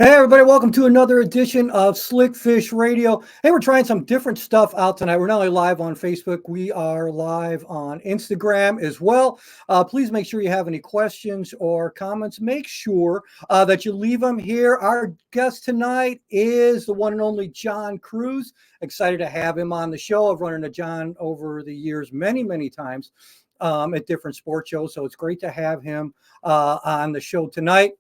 Hey, everybody, welcome to another edition of Slick Fish Radio. Hey, we're trying some different stuff out tonight. We're not only live on Facebook, we are live on Instagram as well. Please make sure you have any questions or comments. Make sure that you leave them here. Our guest tonight is the one and only John Cruz. Excited to have him on the show. I've run into John over the years many, many times at different sports shows, so it's great to have him on the show tonight.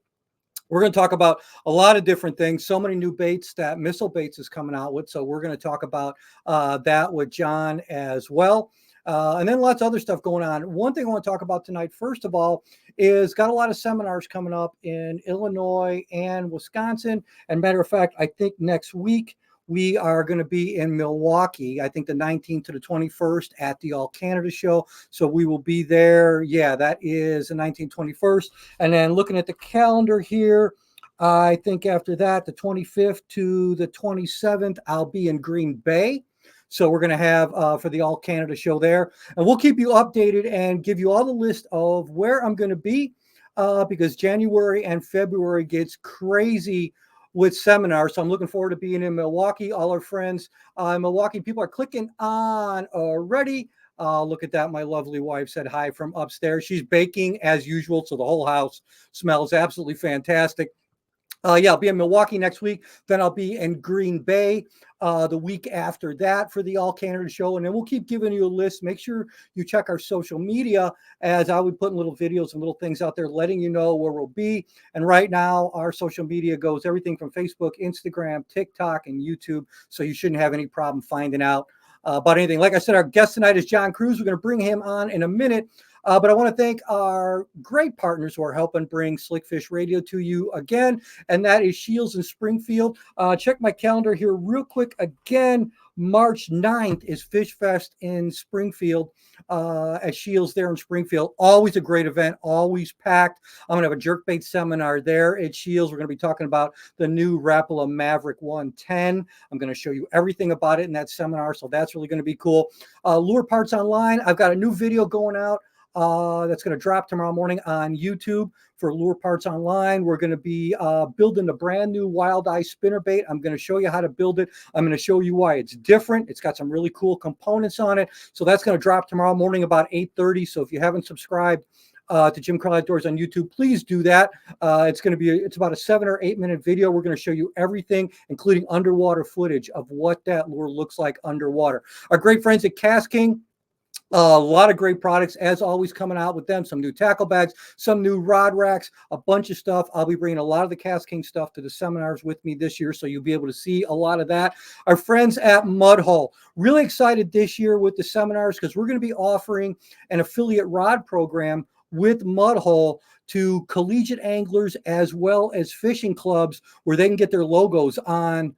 We're going to talk about a lot of different things. So many new baits that Missile Baits is coming out with. So we're going to talk about that with John as well. And then lots of other stuff going on. One thing I want to talk about tonight, first of all, is got a lot of seminars coming up in Illinois and Wisconsin. And matter of fact, I think next week we are going to be in Milwaukee, I think the 19th to the 21st at the All Canada show. So we will be there. Yeah, that is the 19th, 21st. And then looking at the calendar here, I think after that, the 25th to the 27th, I'll be in Green Bay. So we're going to have for the All Canada show there. And we'll keep you updated and give you all the list of where I'm going to be because January and February gets crazy with seminars. So I'm looking forward to being in Milwaukee. All our friends in Milwaukee, people are clicking on already. Look at that. My lovely wife said hi from upstairs. She's baking as usual. So the whole house smells absolutely fantastic. I'll be in Milwaukee next week. Then I'll be in Green Bay the week after that for the All Canada show. And then we'll keep giving you a list. Make sure you check our social media as I will be putting little videos and little things out there letting you know where we'll be. And right now, our social media goes everything from Facebook, Instagram, TikTok, and YouTube. So you shouldn't have any problem finding out about anything. Like I said, our guest tonight is John Cruz. We're going to bring him on in a minute. But I want to thank our great partners who are helping bring Slick Fish Radio to you again, and that is Shields in Springfield. Check my calendar here real quick. Again, March 9th is Fish Fest in Springfield at Shields there in Springfield. Always a great event, always packed. I'm going to have a jerkbait seminar there at Shields. We're going to be talking about the new Rapala Maverick 110. I'm going to show you everything about it in that seminar, so that's really going to be cool. Lure Parts Online, I've got a new video going out. That's going to drop tomorrow morning on YouTube for Lure Parts Online. We're going to be building a brand new Wild Eye spinnerbait. I'm going to show you how to build it. I'm going to show you why it's different. It's got some really cool components on it. So that's going to drop tomorrow morning about 8:30. So if you haven't subscribed to Jim Carl Outdoors on YouTube, please do that. It's about a 7 or 8 minute video. We're going to show you everything, including underwater footage of what that lure looks like underwater. Our great friends at Cast King. A lot of great products, as always, coming out with them. Some new tackle bags, some new rod racks, a bunch of stuff. I'll be bringing a lot of the Cast King stuff to the seminars with me this year, so you'll be able to see a lot of that. Our friends at Mudhole, really excited this year with the seminars because we're going to be offering an affiliate rod program with Mudhole to collegiate anglers as well as fishing clubs where they can get their logos on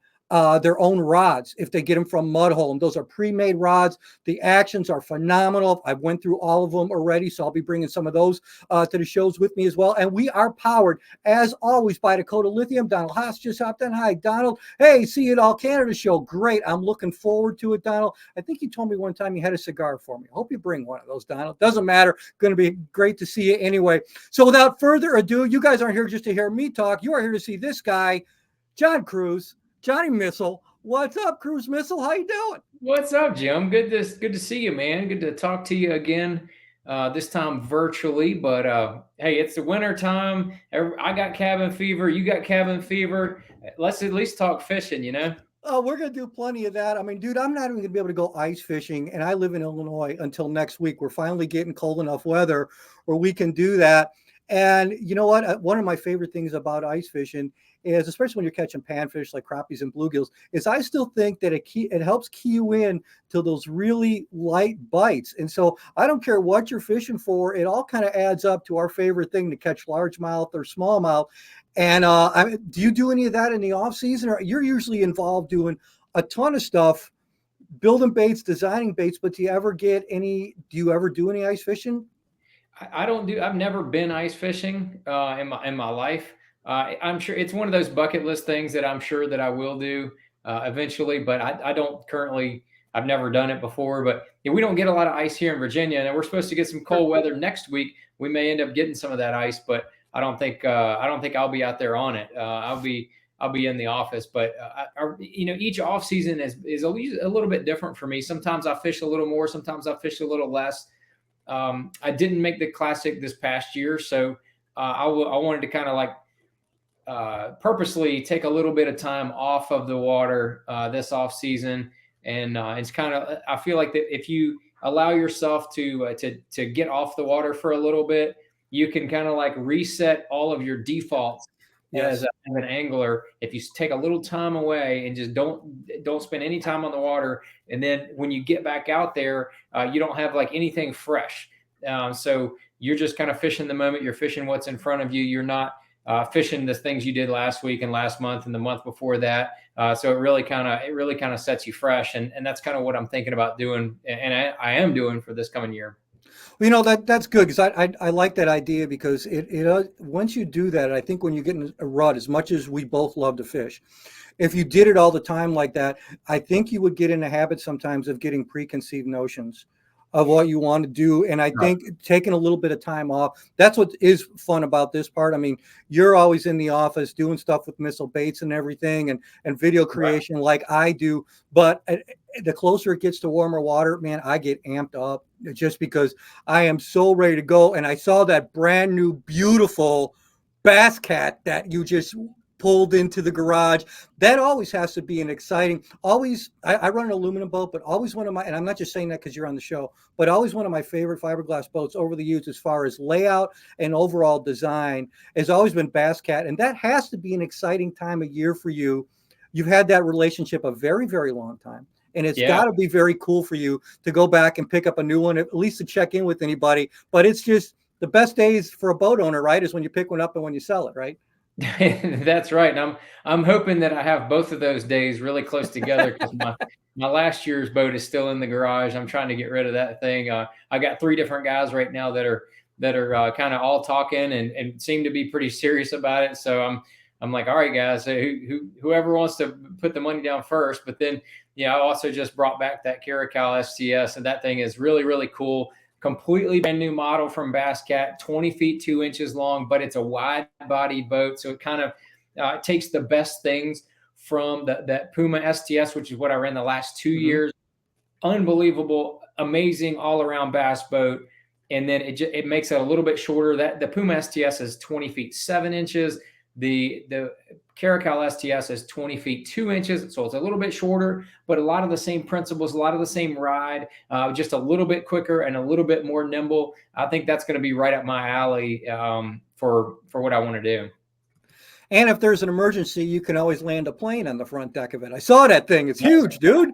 their own rods if they get them from Mudhole. And those are pre-made rods. The actions are phenomenal. I've went through all of them already, so I'll be bringing some of those to the shows with me as well. And we are powered, as always, by Dakota Lithium. Donald Haas just hopped in. Hi, Donald. Hey, see you at All Canada show. Great. I'm looking forward to it, Donald. I think you told me one time you had a cigar for me. I hope you bring one of those, Donald. Doesn't matter. Going to be great to see you anyway. So without further ado, you guys aren't here just to hear me talk. You are here to see this guy, John Cruz. Johnny Missile. What's up, Cruz Missile? How you doing? What's up, Jim? Good to see you, man. Good to talk to you again. This time virtually, but hey, it's the winter time. I got cabin fever. You got cabin fever. Let's at least talk fishing, you know? Oh, we're going to do plenty of that. I mean, dude, I'm not even going to be able to go ice fishing, and I live in Illinois until next week. We're finally getting cold enough weather where we can do that. And you know what? One of my favorite things about ice fishing is, especially when you're catching panfish like crappies and bluegills, is I still think that it helps key you in to those really light bites. And so I don't care what you're fishing for, it all kind of adds up to our favorite thing to catch largemouth or smallmouth. And do you do any of that in the off season, or you're usually involved doing a ton of stuff, building baits, designing baits? But do you ever do any ice fishing? I don't do. I've never been ice fishing in my life. I'm sure it's one of those bucket list things that I'm sure that I will do eventually, but I don't currently. I've never done it before, but yeah, we don't get a lot of ice here in Virginia, and we're supposed to get some cold weather next week. We may end up getting some of that ice, but I don't think I'll be out there on it. I'll be in the office. But each off season is a little bit different for me. Sometimes I fish a little more, sometimes I fish a little less. I didn't make the classic this past year, so I wanted to kind of like purposely take a little bit of time off of the water this off season, and it's kind of, I feel like that if you allow yourself to get off the water for a little bit, you can kind of like reset all of your defaults Yes. as an angler. If you take a little time away and just don't spend any time on the water, and then when you get back out there, you don't have like anything fresh. So you're just kind of fishing the moment. You're fishing what's in front of you. You're not fishing the things you did last week and last month and the month before that. So it really kind of sets you fresh, and that's kind of what I'm thinking about doing, and I am doing for this coming year. Well, that's good because I like that idea because once you do that, I think when you get in a rut, as much as we both love to fish, if you did it all the time like that, I think you would get in a habit sometimes of getting preconceived notions of what you want to do. And I Right. think taking a little bit of time off, that's what is fun about this part. I mean, you're always in the office doing stuff with missile baits and everything and video Right. creation like I do. But the closer it gets to warmer water, man, I get amped up just because I am so ready to go. And I saw that brand new, beautiful bass cat that you just pulled into the garage. That always has to be an exciting, always, I run an aluminum boat, but always one of my, and I'm not just saying that because you're on the show, but always one of my favorite fiberglass boats over the years as far as layout and overall design has always been Bass Cat. And that has to be an exciting time of year for you. You've had that relationship a very, very long time. And it's Yeah. got to be very cool for you to go back and pick up a new one, at least to check in with anybody. But it's just the best days for a boat owner, right? Is when you pick one up and when you sell it, right? That's right. And I'm hoping that I have both of those days really close together, because my last year's boat is still in the garage. I'm trying to get rid of that thing. I got 3 different guys right now that are kind of all talking and seem to be pretty serious about it. So I'm like, all right, guys, whoever wants to put the money down first. But then, I also just brought back that Caracal STS, and that thing is really, really cool. Completely brand new model from Bass Cat, 20 feet 2 inches long, but it's a wide bodied boat. So it kind of takes the best things from that Puma STS, which is what I ran the last 2 years. Unbelievable, amazing all around bass boat. And then it makes it a little bit shorter. That the Puma STS is 20 feet 7 inches. The Caracal STS is 20 feet 2 inches, so it's a little bit shorter, but a lot of the same principles, a lot of the same ride, just a little bit quicker and a little bit more nimble. I think that's going to be right up my alley for what I want to do. And if there's an emergency, you can always land a plane on the front deck of it. I saw that thing. It's huge, dude.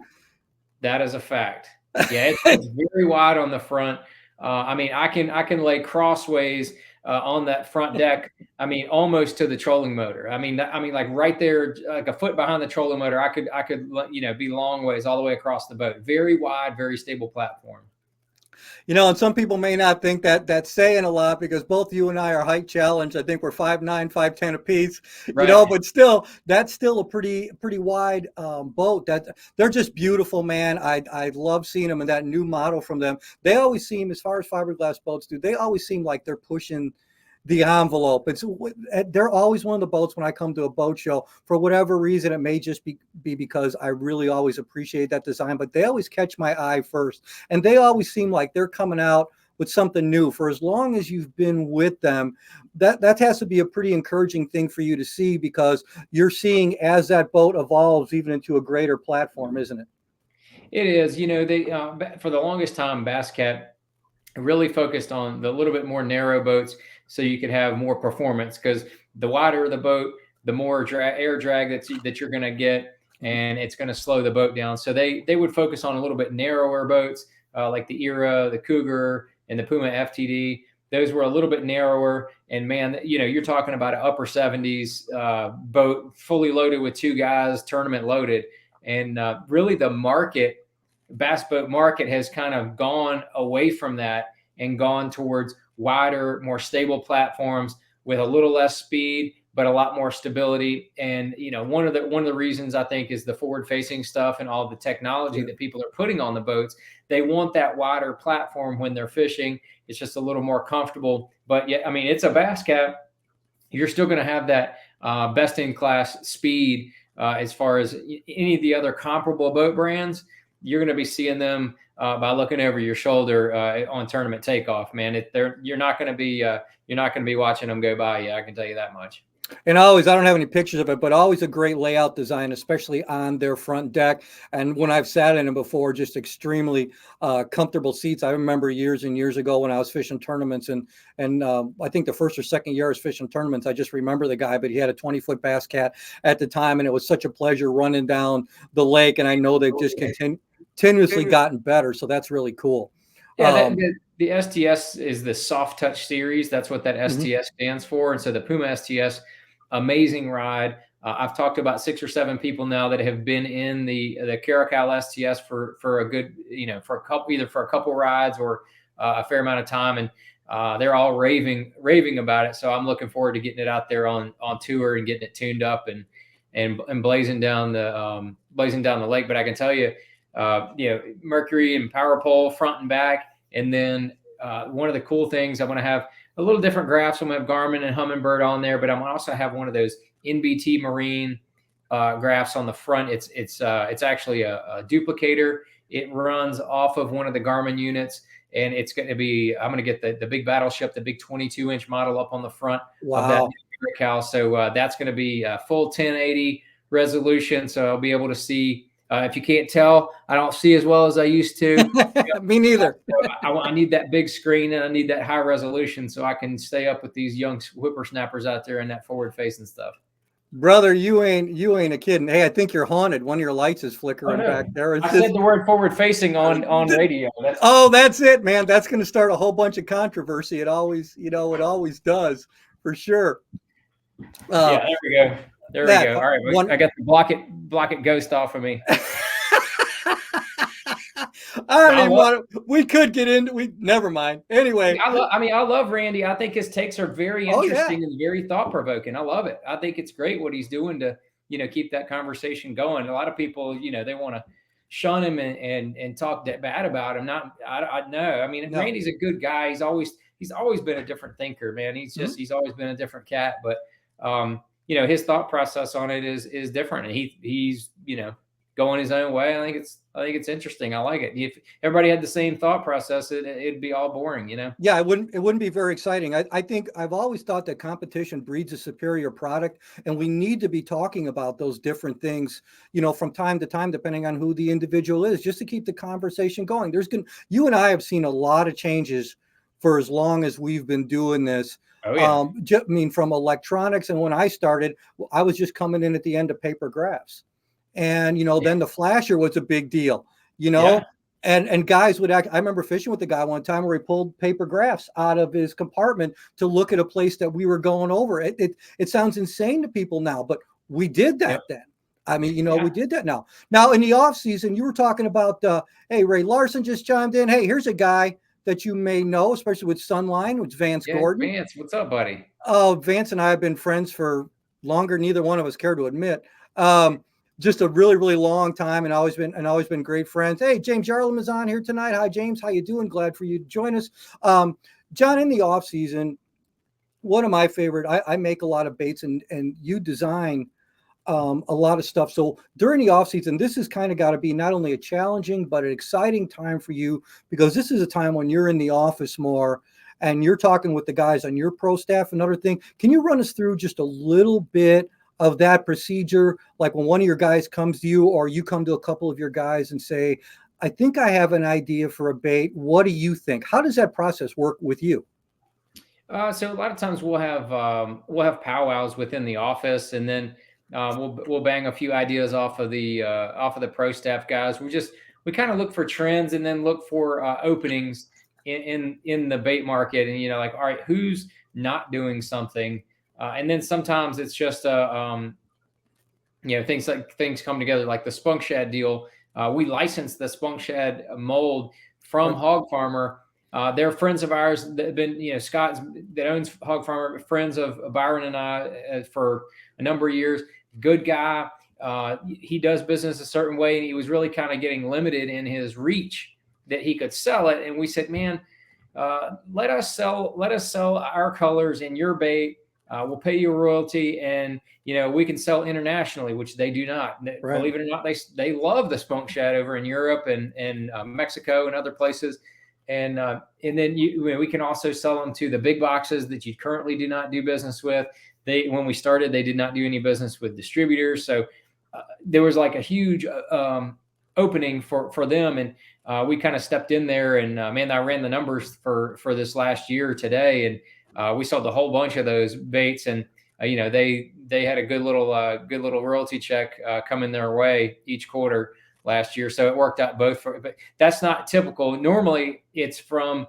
That is a fact. Yeah, it's very wide on the front. I mean, I can lay crossways on that front deck. I mean, almost to the trolling motor. I mean, like right there, like a foot behind the trolling motor. I could be long ways all the way across the boat. Very wide, very stable platform. And some people may not think that that's saying a lot because both you and I are height challenged. I think we're 5'9", 5'10" apiece, Right. but still, that's still a pretty wide boat. That they're just beautiful, man. I love seeing them, and that new model from them. They always seem, as far as fiberglass boats do, they always seem like they're pushing the envelope. They're always one of the boats when I come to a boat show. For whatever reason, it may just be because I really always appreciate that design, but they always catch my eye first. And they always seem like they're coming out with something new. For as long as you've been with them, that has to be a pretty encouraging thing for you to see, because you're seeing as that boat evolves even into a greater platform, isn't it? It is. They for the longest time, Bass Cat really focused on the little bit more narrow boats, so you could have more performance, because the wider the boat, the more air drag that you're going to get, and it's going to slow the boat down. So they would focus on a little bit narrower boats, like the Era, the Cougar, and the Puma FTD. Those were a little bit narrower, and man, you're talking about an upper 70s boat, fully loaded with 2 guys, tournament loaded. And really the bass boat market has kind of gone away from that and gone towards wider, more stable platforms with a little less speed, but a lot more stability. And one of the reasons, I think, is the forward facing stuff and all the technology that people are putting on the boats. They want that wider platform when they're fishing. It's just a little more comfortable. But yeah, I mean, it's a Bass Cat. You're still going to have that best in class speed as far as any of the other comparable boat brands. You're going to be seeing them by looking over your shoulder on tournament takeoff, man. You're not going to be watching them go by you. I can tell you that much. And always, I don't have any pictures of it, but always a great layout design, especially on their front deck. And when I've sat in them before, just extremely comfortable seats. I remember years and years ago when I was fishing tournaments, and I think the first or second year I was fishing tournaments, I just remember the guy, but he had a 20-foot bass cat at the time, and it was such a pleasure running down the lake. And I know they've just continuously gotten better, so that's really cool. Yeah, the STS is the soft touch series. That's what that Mhm. STS stands for. And so the Puma STS, amazing ride. I've talked to about 6 or 7 people now that have been in the Caracal STS for a good, for a couple, either for a couple rides or a fair amount of time, and they're all raving about it. So I'm looking forward to getting it out there on tour and getting it tuned up and blazing down the lake. But I can tell you, Mercury and power pole front and back. And then one of the cool things, I'm going to have a little different graphs. I'm going to have Garmin and Humminbird on there, but I'm going to also have one of those NBT Marine graphs on the front. It's actually a duplicator. It runs off of one of the Garmin units, and it's going to be, I'm going to get the big battleship, the big 22-inch model up on the front of that Caracal. So that's going to be a full 1080 resolution. So I'll be able to see. If you can't tell, I don't see as well as I used to. Me neither. I need that big screen, and I need that high resolution so I can stay up with these young whippersnappers out there in that forward facing stuff. Brother, you ain't a kidding. Hey, I think you're haunted. One of your lights is flickering back there. I said the word forward facing on radio. That's it, man. That's going to start a whole bunch of controversy. It always, it always does, for sure. Yeah, there we go. There we go. All right, I got the block it ghost off of me. I don't even want to. We could get into. Never mind. Anyway, I love Randy. I think his takes are very interesting and very thought provoking. I love it. I think it's great what he's doing to keep that conversation going. A lot of people they want to shun him and talk bad about him. I know. I mean, no. Randy's a good guy. He's always been a different thinker, man. He's always been a different cat. But his thought process on it is different, and he's going his own way. I think it's interesting. I like it. If everybody had the same thought process, it'd be all boring, Yeah, it wouldn't be very exciting. I think I've always thought that competition breeds a superior product, and we need to be talking about those different things, from time to time, depending on who the individual is, just to keep the conversation going. You and I have seen a lot of changes for as long as we've been doing this. Oh, yeah. From electronics, and when I started, I was just coming in at the end of paper graphs. And, then the flasher was a big deal, and guys would I remember fishing with a guy one time where he pulled paper graphs out of his compartment to look at a place that we were going over. It sounds insane to people now, but we did that then. I mean, we did that now. Now in the off season, you were talking about, hey, Ray Larson just chimed in. Hey, here's a guy that you may know, especially with Sunline, with Vance Gordon. Vance, what's up, buddy? Oh, Vance and I have been friends for longer. Neither one of us care to admit. Just a really, really long time, and always been great friends. Hey, James Yarlam is on here tonight. Hi, James. How you doing? Glad for you to join us. John, in the off season, one of my favorite, I make a lot of baits, and you design a lot of stuff. So during the off season, this has kind of got to be not only a challenging, but an exciting time for you, because this is a time when you're in the office more and you're talking with the guys on your pro staff. Another thing, can you run us through just a little bit of that procedure? Like when one of your guys comes to you, or you come to a couple of your guys and say, I think I have an idea for a bait. What do you think? How does that process work with you? So a lot of times we'll have powwows within the office, and then we'll bang a few ideas off of the pro staff guys. We kind of look for trends, and then look for openings in the bait market, and like, all right, who's not doing something, and then sometimes it's just things come together, like the Spunk Shad deal. We licensed the Spunk Shad mold from Hog Farmer. They're friends of ours that have been, Scott that owns Hog Farmer, friends of Byron and I for a number of years. Good guy. He does business a certain way, and he was really kind of getting limited in his reach that he could sell it. And we said, man, let us sell our colors in your bait. we'll pay you a royalty, and we can sell internationally, which they do not. Right. Believe it or not, they love the Spunk Shad over in Europe and Mexico and other places. And then we can also sell them to the big boxes that you currently do not do business with. When we started, they did not do any business with distributors, so there was like a huge opening for them, and we kind of stepped in there. And man, I ran the numbers for this last year today, and we sold a whole bunch of those baits, and they had a good little royalty check coming their way each quarter last year. So it worked out both but that's not typical. Normally it's from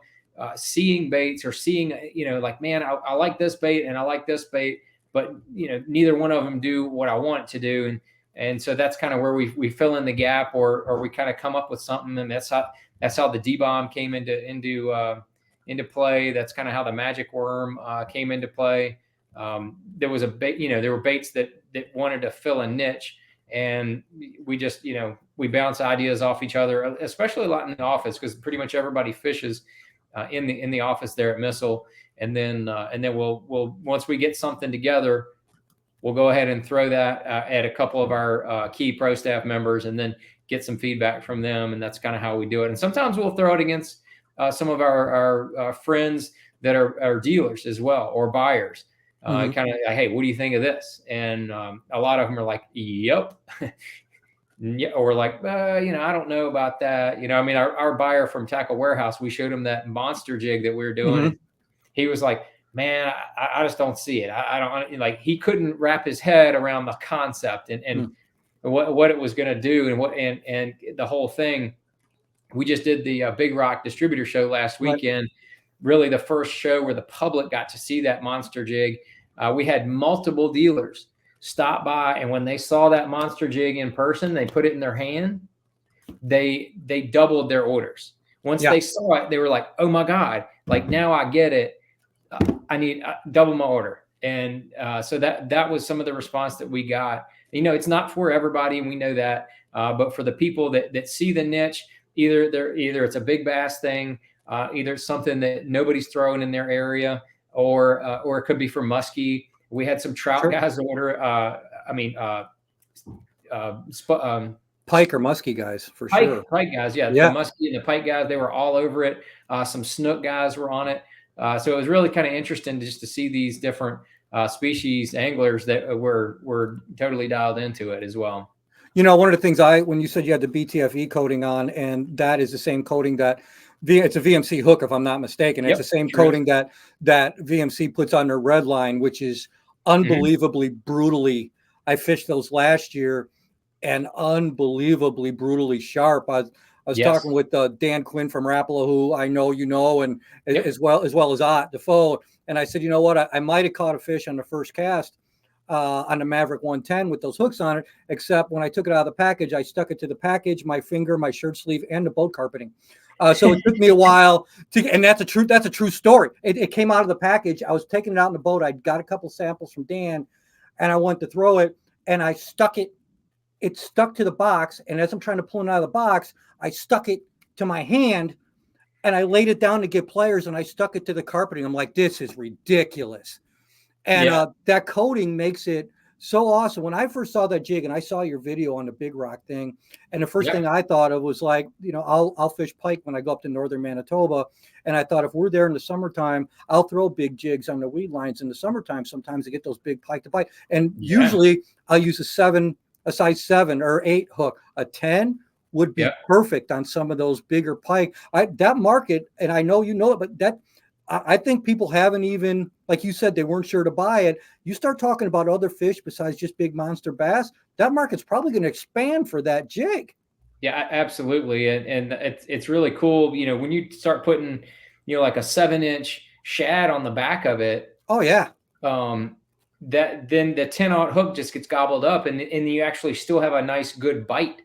seeing baits or seeing, like, man, I like this bait and I like this bait, but neither one of them do what I want it to do. And so that's kind of where we fill in the gap, or we kind of come up with something. And that's how the D-bomb came into play. That's kind of how the magic worm came into play. There was a bait, there were baits that wanted to fill a niche, and we just, we bounce ideas off each other, especially a lot in the office, because pretty much everybody fishes in the office there at Missile. And then we'll once we get something together, we'll go ahead and throw that at a couple of our key pro staff members, and then get some feedback from them. And that's kind of how we do it. And sometimes we'll throw it against some of our friends that are dealers as well, or buyers. Kind of, hey, what do you think of this? And a lot of them are like, yep. Yeah, or like, I don't know about that. I mean, our buyer from Tackle Warehouse, we showed him that monster jig that we were doing. And he was like, man, I just don't see it. I don't like, he couldn't wrap his head around the concept and what it was going to do, and the whole thing. We just did the Big Rock distributor show last weekend. Really the first show where the public got to see that monster jig. We had multiple dealers stop by, and when they saw that monster jig in person, they put it in their hand, they doubled their orders. Once they saw it, they were like, oh my God, like, now I get it. I need double my order. And so that was some of the response that we got. It's not for everybody, and we know that, but for the people that see the niche, either it's a big bass thing, either it's something that nobody's throwing in their area, or it could be for muskie. We had some trout guys order. Pike or muskie guys for sure. Pike guys, yeah. The muskie and the pike guys, they were all over it. Some snook guys were on it. So it was really kind of interesting just to see these different species anglers that were totally dialed into it as well. One of the things when you said you had the BTFE coating on, and that is the same coating that it's a VMC hook, if I'm not mistaken. It's the same coating that VMC puts on their red line, which is unbelievably brutally. I fished those last year, and unbelievably brutally sharp. I was talking with Dan Quinn from Rapala, who I know and as well as Ott Defoe. And I said, you know what, I might have caught a fish on the first cast on the Maverick 110 with those hooks on it, except when I took it out of the package, I stuck it to the package, my finger, my shirt sleeve, and the boat carpeting. So it took me a while and that's a true story. It came out of the package. I was taking it out in the boat. I got a couple samples from Dan, and I went to throw it, and I stuck it. It stuck to the box, and as I'm trying to pull it out of the box, I stuck it to my hand, and I laid it down to get pliers, and I stuck it to the carpeting. I'm like, this is ridiculous. And that coating makes it so awesome. When I first saw that jig, and I saw your video on the Big Rock thing, and the first thing I thought of was like, I'll fish pike when I go up to northern Manitoba. And I thought, if we're there in the summertime, I'll throw big jigs on the weed lines in the summertime sometimes to get those big pike to bite. And usually I'll use a size 7 or 8 hook. A 10 would be perfect on some of those bigger pike. That market, and I know it, but I think people haven't even, like you said, they weren't sure to buy it. You start talking about other fish besides just big monster bass, that market's probably going to expand for that jig. Yeah, absolutely. And it's really cool. When you start putting, like a 7-inch shad on the back of it. Oh yeah. That then the 10-aught hook just gets gobbled up, and you actually still have a nice good bite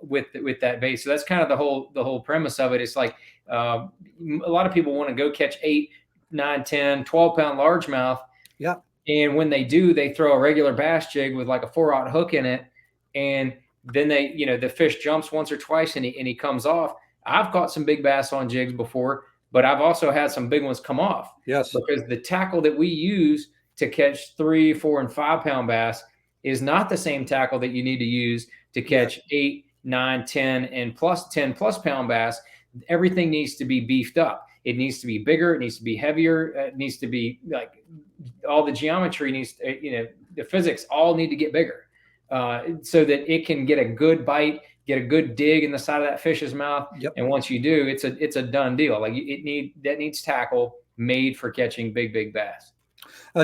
with that bait. So that's kind of the whole premise of it. It's like a lot of people want to go catch 8, 9, 10, 12-pound largemouth. Yeah. And when they do, they throw a regular bass jig with like a 4-aught hook in it, and then the fish jumps once or twice and he comes off. I've caught some big bass on jigs before, but I've also had some big ones come off. Yes. Because the tackle that we use to catch 3, 4, and 5 pound bass is not the same tackle that you need to use to Yeah. catch 8, 9, 10, and plus 10 plus pound bass. Everything needs to be beefed up. It needs to be bigger. It needs to be heavier. It needs to be like all the geometry needs, the physics all need to get bigger, so that it can get a good bite, get a good dig in the side of that fish's mouth. Yep. And once you do, it's a done deal. Like that needs tackle made for catching big bass.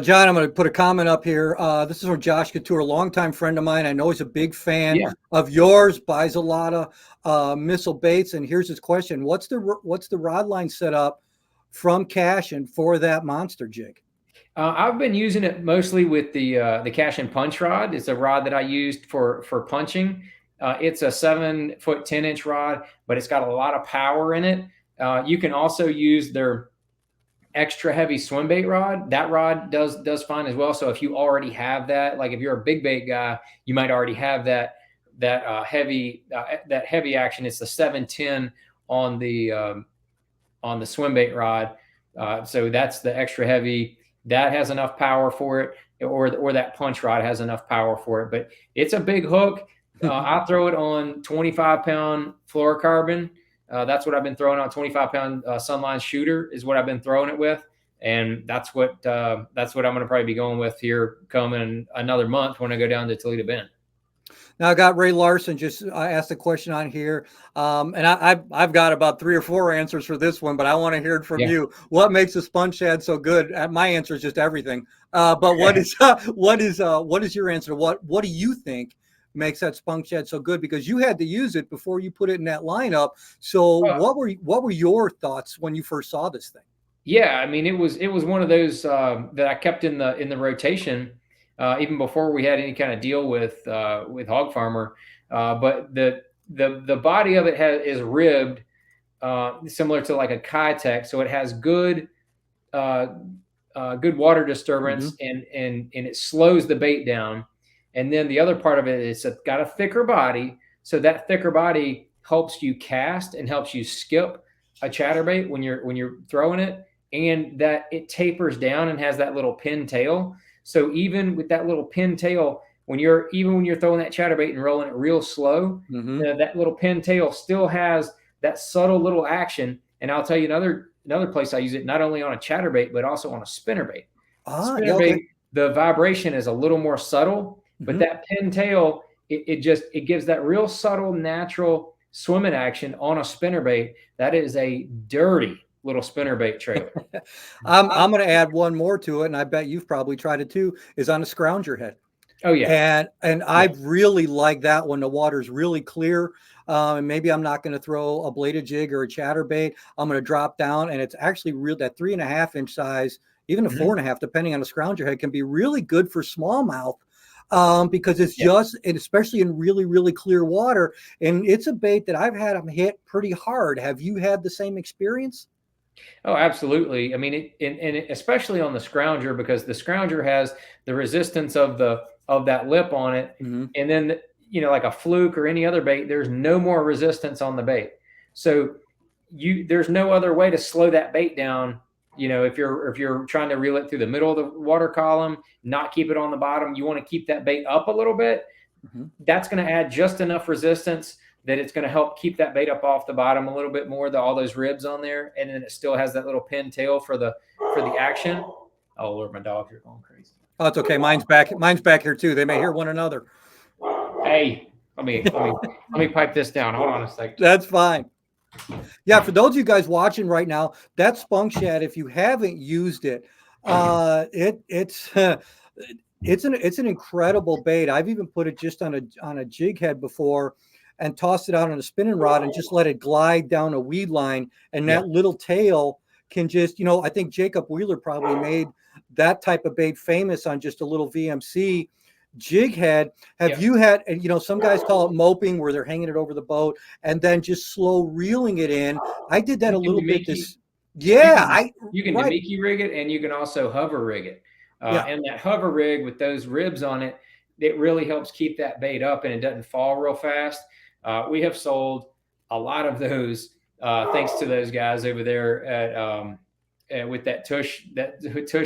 John, I'm going to put a comment up here. This is from Josh Couture, a longtime friend of mine. I know he's a big fan Yeah. of yours, buys a lot of missile baits. And here's his question: What's the rod line setup from Cash and for that monster jig? I've been using it mostly with the Cash and Punch rod. It's a rod that I used for punching. It's a 7-foot 10-inch rod, but it's got a lot of power in it. You can also use their extra heavy swim bait rod. That rod does fine as well. So if you already have that, like if you're a big bait guy, you might already have that heavy action. It's the 710 on the swim bait rod. So that's the extra heavy. That has enough power for it, or that punch rod has enough power for it. But it's a big hook. I throw it on 25-pound fluorocarbon. That's what I've been throwing on. 25-pound Sunline shooter is what I've been throwing it with, and that's what I'm going to probably be going with here coming another month when I go down to Toledo Bend. Now I got Ray Larson just asked a question on here, and I've got about 3 or 4 answers for this one, but I want to hear it from you. What makes a sponge shad so good? My answer is just everything. But what is your answer? What do you think makes that sponge shad so good? Because you had to use it before you put it in that lineup. So what were your thoughts when you first saw this thing? Yeah, I mean it was one of those that I kept in the rotation. Even before we had any kind of deal with Hog Farmer, but the body of it is ribbed, similar to like a Kitech, so it has good good water disturbance, and it slows the bait down. And then the other part of it is it's got a thicker body, so that thicker body helps you cast and helps you skip a chatterbait when you're throwing it, and that it tapers down and has that little pin tail. So even with that little pin tail, when you're throwing that chatterbait and rolling it real slow, that little pin tail still has that subtle little action. And I'll tell you another place I use it, not only on a chatterbait but also on a spinnerbait. Spinnerbait, the vibration is a little more subtle, but that pin tail, it gives that real subtle, natural swimming action on a spinnerbait. That is a dirty little spinnerbait trailer. I'm going to add one more to it, and I bet you've probably tried it too, is on a scrounger head. Oh yeah. And I really like that when the water's really clear. And maybe I'm not going to throw a bladed jig or a chatterbait. I'm going to drop down, and it's actually real. That 3.5-inch size, even a 4.5, depending on the scrounger head, can be really good for smallmouth. Because it's just, and especially in really, really clear water. And it's a bait that I've had them hit pretty hard. Have you had the same experience? Oh, absolutely. I mean, especially on the scrounger, because the scrounger has the resistance of that lip on it, and then like a fluke or any other bait, there's no more resistance on the bait. So there's no other way to slow that bait down. If you're trying to reel it through the middle of the water column, not keep it on the bottom, you want to keep that bait up a little bit. That's going to add just enough resistance that it's going to help keep that bait up off the bottom a little bit more, all those ribs on there, and then it still has that little pin tail for the action. Oh Lord, my dogs are going crazy. Oh, it's okay. Mine's back here too. They may hear one another. Hey, let me pipe this down. Hold on a second. That's fine. Yeah, for those of you guys watching right now, that spunk shad, if you haven't used it, it's an incredible bait. I've even put it just on a jig head before and tossed it out on a spinning rod and just let it glide down a weed line, and that little tail can just, I think Jacob Wheeler probably made that type of bait famous on just a little VMC jig head. Have you had, and some guys call it moping, where they're hanging it over the boat and then just slow reeling it in? I did that a little bit. You can Demiki rig it, and you can also hover rig it. And that hover rig with those ribs on it, it really helps keep that bait up and it doesn't fall real fast. We have sold a lot of those thanks to those guys over there with that tush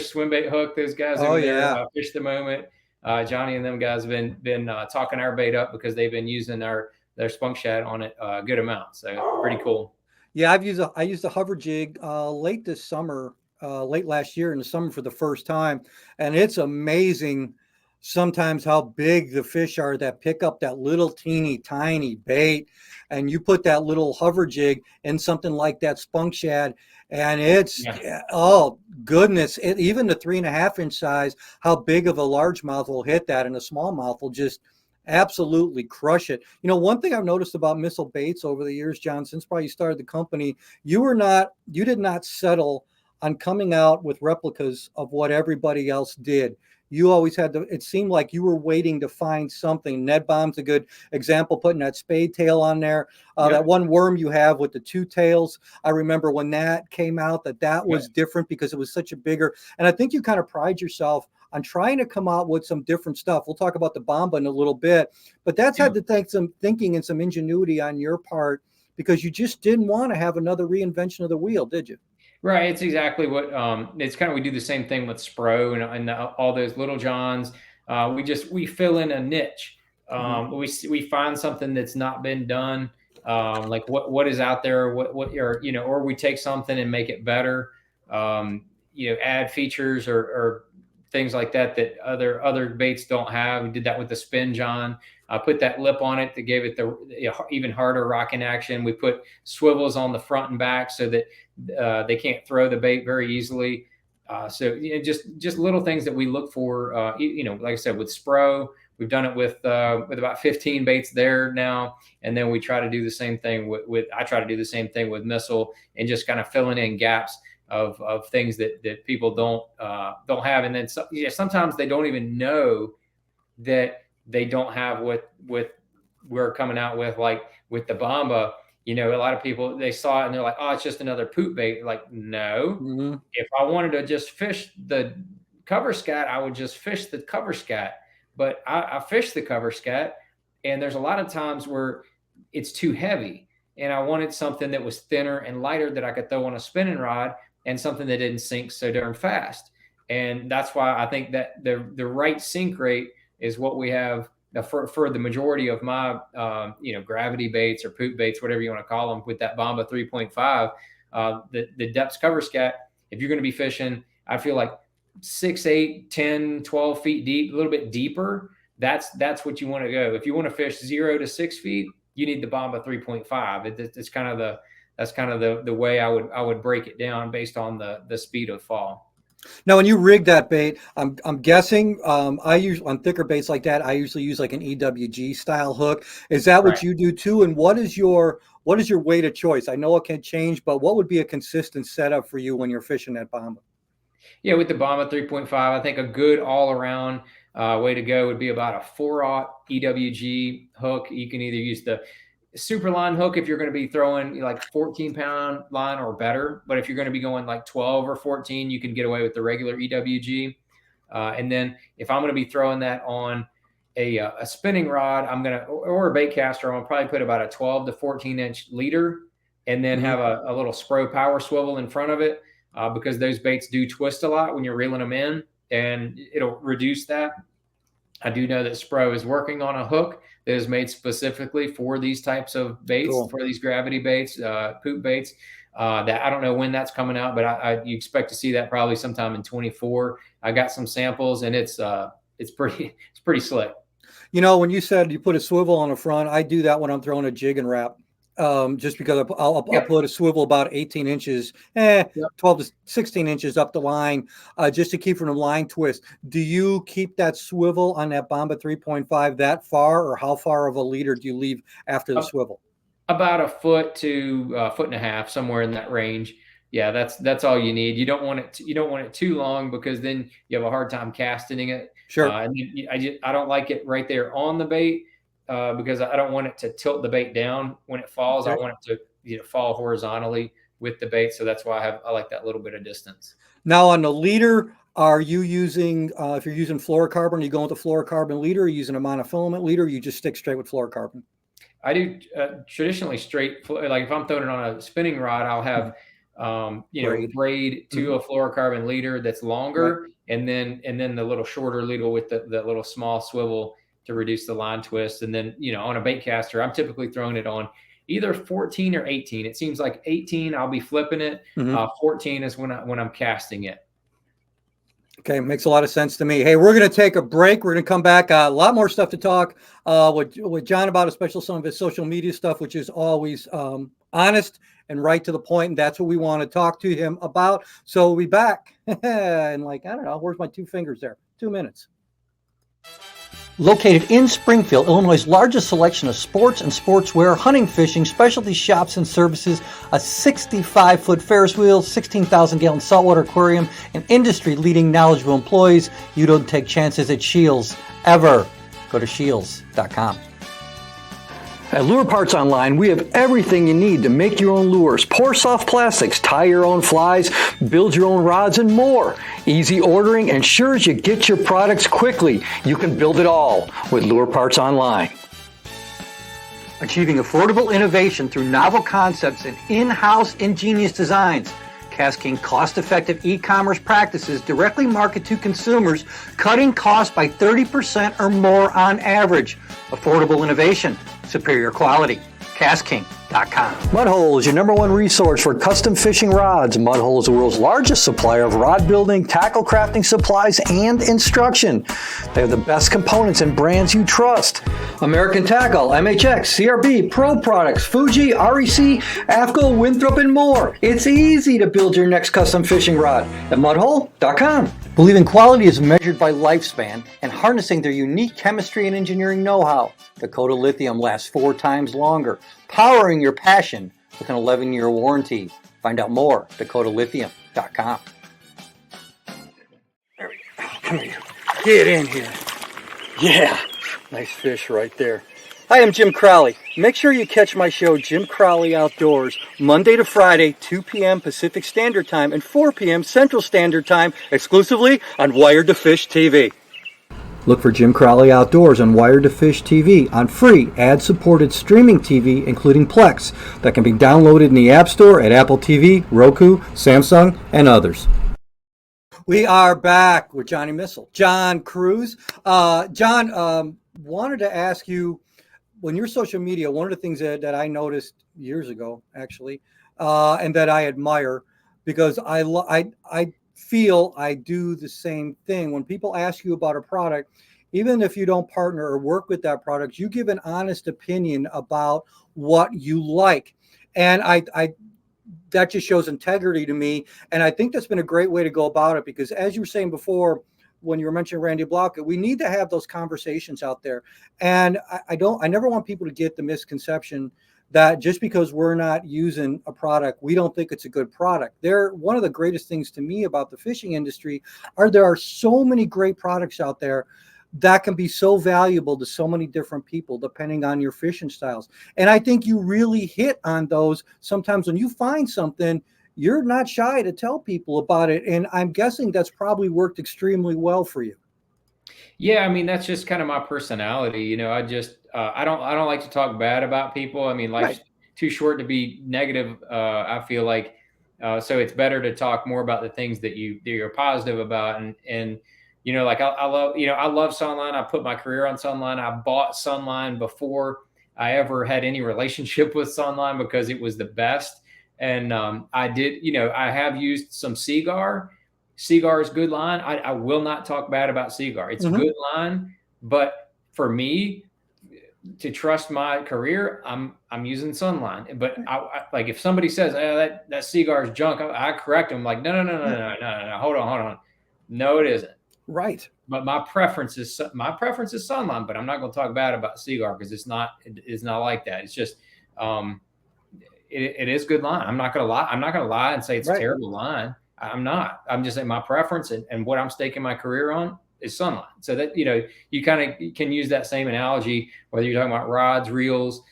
swim bait hook. Those guys Oh over there, yeah. Fish the Moment, Johnny and them guys have been talking our bait up because they've been using their spunk shad on it a good amount. So pretty cool. Yeah, I used a hover jig late this summer, late last year in the summer for the first time, and it's amazing sometimes how big the fish are that pick up that little teeny tiny bait, and you put that little hover jig in something like that spunk shad, and it's Yeah. oh goodness, even the 3.5 inch size, how big of a largemouth will hit that, and a smallmouth will just absolutely crush it. You know, one thing I've noticed about Missile Baits over the years, John, since probably you started the company, you did not settle on coming out with replicas of what everybody else did. You always had to, it seemed like you were waiting to find something. Ned Bomb's a good example, putting that spade tail on there. That Yep. one worm you have with the two tails. I remember when that came out, that Yep. was different because it was such a bigger, and I think you kind of pride yourself on trying to come out with some different stuff. We'll talk about the Bomba in a little bit, but that's Yeah. had to take some thinking and some ingenuity on your part because you just didn't want to have another reinvention of the wheel, did you? Right, it's exactly what it's kind of we do the same thing with Spro and all those little johns. We fill in a niche. Mhm. We find something that's not been done, like what is out there, what or or we take something and make it better. Add features or things like that that other baits don't have. We did that with the spin john. I put that lip on it that gave it the even harder rocking action. We put swivels on the front and back so that they can't throw the bait very easily. Just little things that we look for. Like I said, with Spro, we've done it with about 15 baits there now, and then we try to do the same thing with I try to do the same thing with Missile and just kind of filling in gaps of things that people don't have, and then sometimes they don't even know that they don't have what we're coming out with, like with the Bamba. A lot of people, they saw it and they're like, oh, it's just another poop bait. Like, no. Mhm. If I wanted to just fish the cover scat, I would just fish the cover scat. But I fish the cover scat, and there's a lot of times where it's too heavy, and I wanted something that was thinner and lighter that I could throw on a spinning rod, and something that didn't sink so darn fast. And that's why I think that the right sink rate is what we have for the majority of my gravity baits or poop baits, whatever you want to call them, with that Bomba 3.5. The depths cover scat, if you're going to be fishing, I feel like 6, 8, 10, 12 feet deep, a little bit deeper, that's what you want to go. If you want to fish 0 to 6 feet, you need the Bomba 3.5. It's kind of the way I would break it down based on the speed of fall. Now, when you rig that bait, I'm guessing I use on thicker baits like that. I usually use like an EWG style hook. Is that Right. what you do too? And what is your weight of choice? I know it can change, but what would be a consistent setup for you when you're fishing that Bomba? Yeah, with the Bomba 3.5, I think a good all around way to go would be about a 4/0 EWG hook. You can either use the super line hook if you're going to be throwing like 14-pound line or better. But if you're going to be going like 12 or 14, you can get away with the regular EWG. And then if I'm going to be throwing that on a spinning rod, or a bait caster, I'm going to probably put about a 12 to 14-inch leader, and then Mhm. have a little Spro power swivel in front of it, because those baits do twist a lot when you're reeling them in, and it'll reduce that. I do know that Spro is working on a hook that is made specifically for these types of baits, Cool. for these gravity baits, poop baits. That I don't know when that's coming out, but you expect to see that probably sometime in 24. I got some samples, and it's pretty it's pretty slick. You know, when you said you put a swivel on the front, I do that when I'm throwing a jig and wrap. Just because I'll Yep. put a swivel about 18 inches, Yep. 12 to 16 inches up the line, just to keep from the line twist. Do you keep that swivel on that Bomba 3.5 that far, or how far of a leader do you leave after the swivel? About a foot to a foot and a half, somewhere in that range. Yeah, that's all you need. You don't want it too long, because then you have a hard time casting it. Sure. I don't like it right there on the bait, because I don't want it to tilt the bait down when it falls. I Okay. want it to fall horizontally with the bait. So that's why I like that little bit of distance. Now on the leader, are you using, if you're using fluorocarbon, are you going with the fluorocarbon leader, or using a monofilament leader, or you just stick straight with fluorocarbon? I do traditionally straight. Like if I'm throwing it on a spinning rod, I'll Mhm. have Braid. braid to a fluorocarbon leader that's longer, and then the little shorter leader with the little small swivel to reduce the line twist. And then, on a bait caster, I'm typically throwing it on either 14 or 18. It seems like 18, I'll be flipping it. 14 is when I'm casting it. Okay, makes a lot of sense to me. Hey, we're going to take a break. We're going to come back. A lot more stuff to talk with John about, especially some of his social media stuff, which is always honest and right to the point. And that's what we want to talk to him about. So we'll be back in I don't know, where's my 2 fingers there? 2 minutes. Located in Springfield, Illinois' largest selection of sports and sportswear, hunting, fishing, specialty shops and services, a 65-foot Ferris wheel, 16,000-gallon saltwater aquarium, and industry-leading knowledgeable employees. You don't take chances at Shields, ever. Go to shields.com. At Lure Parts Online, we have everything you need to make your own lures, pour soft plastics, tie your own flies, build your own rods, and more. Easy ordering ensures you get your products quickly. You can build it all with Lure Parts Online. Achieving affordable innovation through novel concepts and in-house ingenious designs. Cascading cost-effective e-commerce practices directly market to consumers, cutting costs by 30% or more on average. Affordable innovation, superior quality. CastKing.com. Mudhole is your #1 resource for custom fishing rods. Mudhole is the world's largest supplier of rod building, tackle crafting supplies, and instruction. They have the best components and brands you trust. American Tackle, MHX, CRB, Pro Products, Fuji, REC, AFCO, Winthrop, and more. It's easy to build your next custom fishing rod at mudhole.com. Believing quality is measured by lifespan and harnessing their unique chemistry and engineering know-how. Dakota Lithium lasts 4 times longer, powering your passion with an 11-year warranty. Find out more at dakotalithium.com. There we go. Come here. Get in here. Yeah, nice fish right there. Hi, I'm Jim Crowley. Make sure you catch my show, Jim Crowley Outdoors, Monday to Friday, 2 p.m. Pacific Standard Time and 4 p.m. Central Standard Time, exclusively on Wired to Fish TV. Look for Jim Crowley Outdoors on Wired to Fish TV on free ad-supported streaming TV, including Plex, that can be downloaded in the App Store at Apple TV, Roku, Samsung, and others. We are back with Johnny Missile, John Cruz. John, wanted to ask you, when your social media, one of the things that I noticed years ago, actually, and that I admire, because I feel I do the same thing. When people ask you about a product, even if you don't partner or work with that product, you give an honest opinion about what you like. And I that just shows integrity to me. And I think that's been a great way to go about it, because as you were saying before, when you were mentioning Randy Blockett, we need to have those conversations out there. And I never want people to get the misconception that just because we're not using a product, we don't think it's a good product. One of the greatest things to me about the fishing industry there are so many great products out there that can be so valuable to so many different people depending on your fishing styles. And I think you really hit on those. Sometimes when you find something, you're not shy to tell people about it. And I'm guessing that's probably worked extremely well for you. Yeah, I mean, that's just kind of my personality. I just I don't like to talk bad about people. I mean, life's too short to be negative. I feel like so it's better to talk more about the things that you're positive about. And like I love I love Sunline. I put my career on Sunline. I bought Sunline before I ever had any relationship with Sunline because it was the best. And I did, I have used some Seagar. Seagar is good line. I will not talk bad about Seagar. It's a good line, but for me to trust my career, I'm using Sunline. But I like if somebody says that Seagar is junk, I correct them like no, hold on, no, it isn't. Right. But my preference is Sunline. But I'm not going to talk bad about Seagar because it's not like that. It's just it is good line. I'm not going to lie and say it's a terrible line. I'm not. I'm just saying my preference and what I'm staking my career on is Sunline. So that, you kind of can use that same analogy, whether you're talking about rods, reels,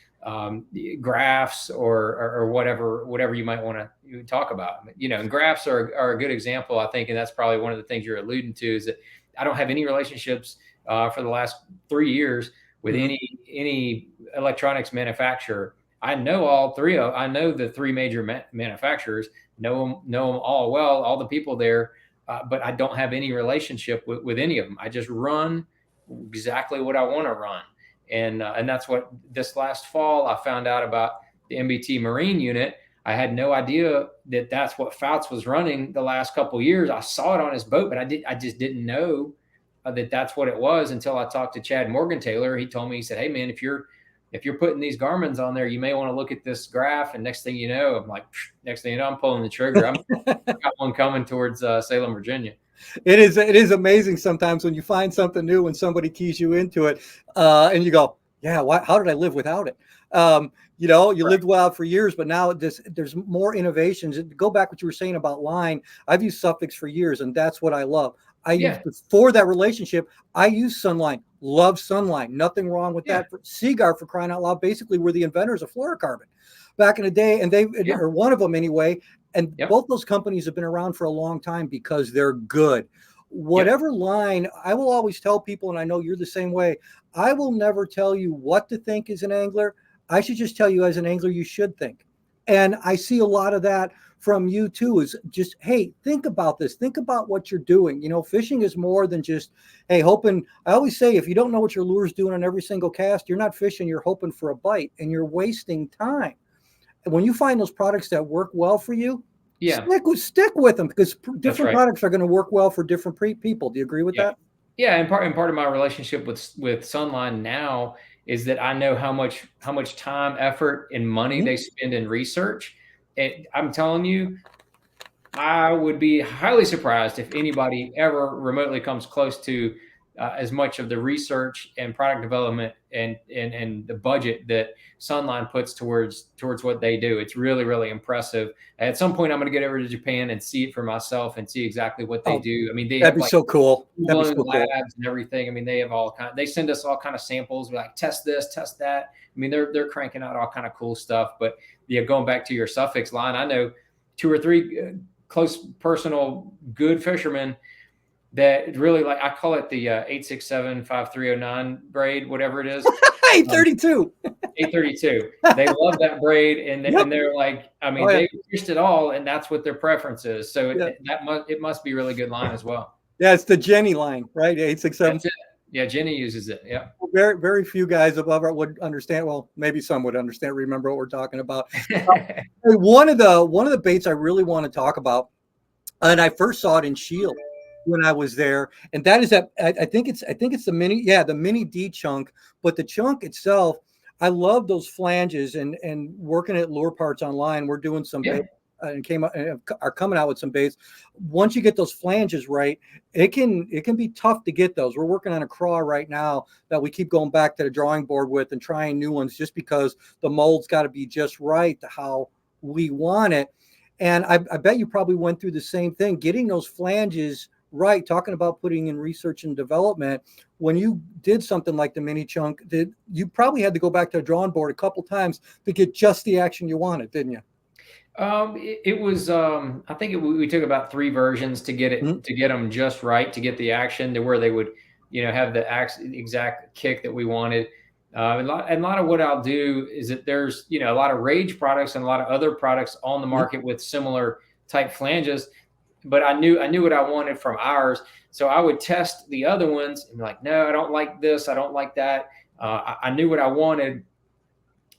graphs, or whatever you might want to talk about. And graphs are a good example, I think. And that's probably one of the things you're alluding to is that I don't have any relationships for the last 3 years with any electronics manufacturer. I know all three of, I know the three major manufacturers, know them all well, all the people there, but I don't have any relationship with any of them. I just run exactly what I want to run, and that's what this last fall I found out about the MBT Marine unit. I had no idea that that's what Fouts was running the last couple of years. I saw it on his boat, but I just didn't know that that's what it was until I talked to Chad Morgan Taylor. He told me, he said, "Hey man, if you're putting these Garmin's on there, you may want to look at this graph." And next thing you know, I'm like, next thing you know, I'm pulling the trigger. I've got one coming towards Salem, Virginia. It is amazing sometimes when you find something new when somebody keys you into it, and you go, yeah, how did I live without it? You Right. lived well for years, but now there's more innovations. Go back what you were saying about line. I've used Suffix for years, and that's what I love. I use Yeah. before that relationship. I use Sunline. Love Sunline. Nothing wrong with Yeah. that. Seaguar, for crying out loud, basically were the inventors of fluorocarbon back in the day, and they, Yeah. or one of them anyway. And Yep. both those companies have been around for a long time because they're good. Yep. Whatever line, I will always tell people, and I know you're the same way, I will never tell you what to think as an angler. I should just tell you as an angler, you should think. And I see a lot of that from you too, is just, hey, think about this. Think about what you're doing. Fishing is more than just, hey, hoping. I always say, if you don't know what your lure's doing on every single cast, you're not fishing, you're hoping for a bite and you're wasting time. And when you find those products that work well for you, Yeah. stick with them, because That's different right. products are going to work well for different people. Do you agree with Yeah. that? Yeah. And part of my relationship with Sunline now is that I know how much time, effort, and money Mhm. they spend in research. And I'm telling you, I would be highly surprised if anybody ever remotely comes close to as much of the research and product development and the budget that Sunline puts towards what they do. It's really, really impressive. At some point, I'm going to get over to Japan and see it for myself and see exactly what they Oh, do. I mean, they that'd have be like so cool. That'd be blown so cool. labs and everything. I mean, they have all kind. They send us all kind of samples. We're like, test this, test that. I mean, they're cranking out all kind of cool stuff. But yeah, going back to your Suffix line, I know two or three close personal good fishermen that really like. I call it the 867-5309 braid, whatever it is. Um, 832. 832. They love that braid, and Yep. they're like, I Oh mean, yeah. they fished it all, and that's what their preference is. So Yeah. it must be a really good line as well. Yeah. It's the Jenny line, right? 867. That's it. Yeah, Jenny uses it. Yeah. Very, very few guys above it would understand. Well, maybe some would understand, remember what we're talking about. Hey, one of the baits I really want to talk about, and I first saw it in Shield when I was there, and that is that I think it's the mini D chunk, but the chunk itself, I love those flanges, and working at Lure Parts Online, we're doing some Yeah. baits and came up and are coming out with some baits. Once you get those flanges right, it can be tough to get those. We're working on a craw right now that we keep going back to the drawing board with and trying new ones, just because the mold's got to be just right to how we want it. And I bet you probably went through the same thing, getting those flanges right. Talking about putting in research and development, when you did something like the mini chunk, you probably had to go back to the drawing board a couple times to get just the action you wanted, didn't you? It was. I think we took about three versions to get Mhm. it to get them just right, to get the action to where they would, have the exact kick that we wanted. A lot of what I'll do is that there's a lot of Rage products and a lot of other products on the Mhm. market with similar type flanges, but I knew what I wanted from ours, so I would test the other ones and be like, no, I don't like this, I don't like that. I knew what I wanted.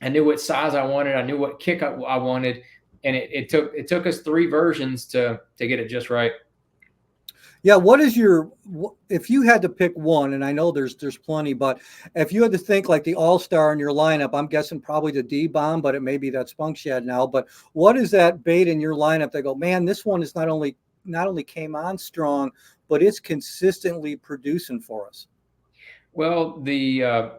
I knew what size I wanted. I knew what kick I wanted, and it took us three versions to get it just right. Yeah, if you had to pick one, and I know there's plenty, but if you had to think like the all-star in your lineup, I'm guessing probably the D bomb, but it may be that spunk shed now. But what is that bait in your lineup that go, man, this one is not only came on strong, but it's consistently producing for us? Well, the